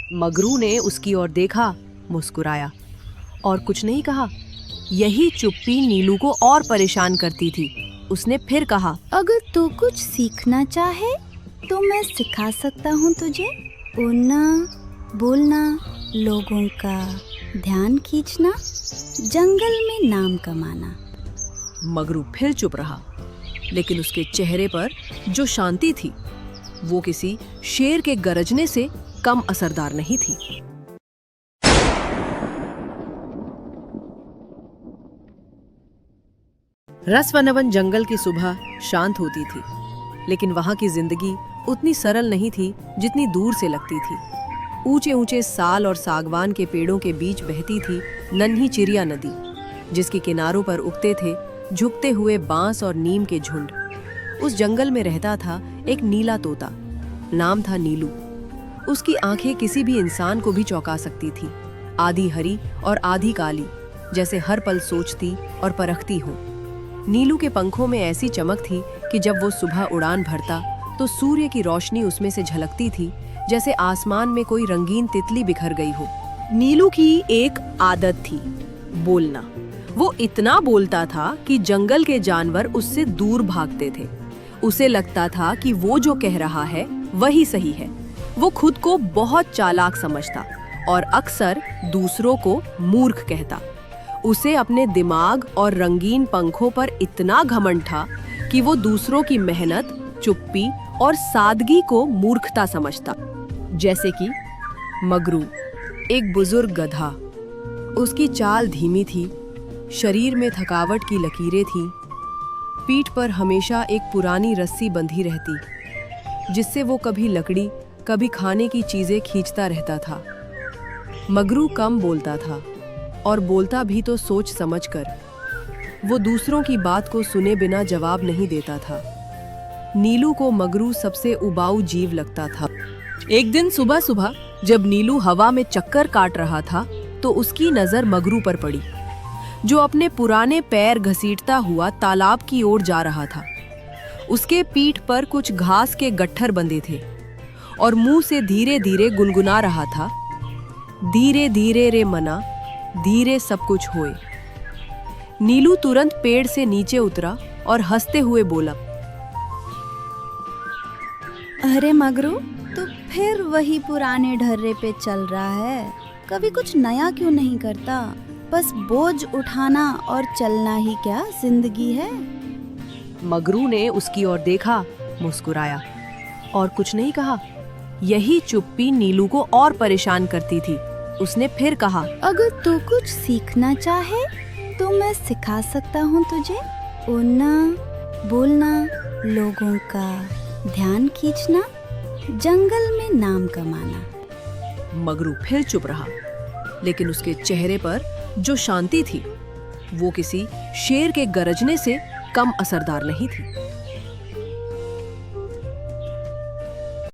मगरू ने उसकी ओर देखा, मुस्कुराया और कुछ नहीं कहा। यही चुप्पी नीलू को और परेशान करती थी। उसने फिर कहा, अगर तू कुछ सीखना चाहे तो मैं सिखा सकता हूँ तुझे। उड़ना, बोलना, लोगों का ध्यान खींचना, जंगल में नाम कमाना। मगरू फिर चुप रहा, लेकिन उसके चेहरे पर जो शांति थी वो किसी शेर के गरजने से कम असरदार नहीं थी। रसवनवन जंगल की सुबह शांत होती थी, लेकिन वहां की जिंदगी उतनी सरल नहीं थी जितनी दूर से लगती थी। ऊंचे ऊंचे साल और सागवान के पेड़ों के बीच बहती थी नन्ही चिरिया नदी, जिसके किनारों पर उगते थे झुकते हुए बांस और नीम के झुंड। उस जंगल में रहता था एक नीला तोता, नाम था नीलू। उसकी आंखें किसी भी इंसान को भी चौंका सकती थी, आधी हरी और आधी काली, जैसे हर पल सोचती और परखती हो। नीलू के पंखों में ऐसी चमक थी कि जब वो सुबह उड़ान भरता तो सूर्य की रोशनी उसमें से झलकती थी, जैसे आसमान में कोई रंगीन तितली बिखर गई हो। नीलू की एक आदत थी, बोलना। वो इतना बोलता था कि जंगल के जानवर उससे दूर भागते थे। उसे लगता था कि वो जो कह रहा है वही सही है। वो खुद को बहुत चालाक समझता और अक्सर दूसरों को मूर्ख कहता। उसे अपने दिमाग और रंगीन पंखों पर इतना घमंड था कि वो दूसरों की मेहनत, चुप्पी और सादगी को मूर्खता समझता। जैसे कि मगरू, एक बुजुर्ग गधा। उसकी चाल धीमी थी, शरीर में थकावट की लकीरें थीं, पीठ पर हमेशा एक पुरानी रस्सी बंधी रहती, जिससे वो कभी लकड़ी, कभी खाने की चीजें खींचता रहता था। मगरू कम बोलता था और बोलता भी तो सोच समझकर। वो दूसरों की बात को सुने बिना जवाब नहीं देता था। नीलू को मगरू सबसे उबाऊ जीव लगता था। एक दिन सुबह सुबह जब नीलू हवा में चक्कर काट रहा था तो उसकी नजर मगरू पर पड़ी, जो अपने पुराने पैर घसीटता हुआ तालाब की ओर जा रहा था। उसके पीठ पर कुछ घास के गट्ठर बंधे थे और मुंह से धीरे धीरे गुनगुना रहा था, धीरे धीरे रे मना, धीरे सब कुछ होए। नीलू तुरंत पेड़ से नीचे उतरा और हंसते हुए बोला, अरे मगरू, तू फिर वही पुराने ढर्रे पे चल रहा है। कभी कुछ नया क्यों नहीं करता? बस बोझ उठाना और चलना ही क्या जिंदगी है? मगरू ने उसकी ओर देखा, मुस्कुराया और कुछ नहीं कहा। यही चुप्पी नीलू को और परेशान करती थी। उसने फिर कहा, अगर तू कुछ सीखना चाहे तो मैं सिखा सकता हूँ तुझे। उड़ना, बोलना, लोगों का ध्यान खींचना, जंगल में नाम कमाना। मगरू फिर चुप रहा, लेकिन उसके चेहरे पर जो शांति थी वो किसी शेर के गरजने से कम असरदार नहीं थी।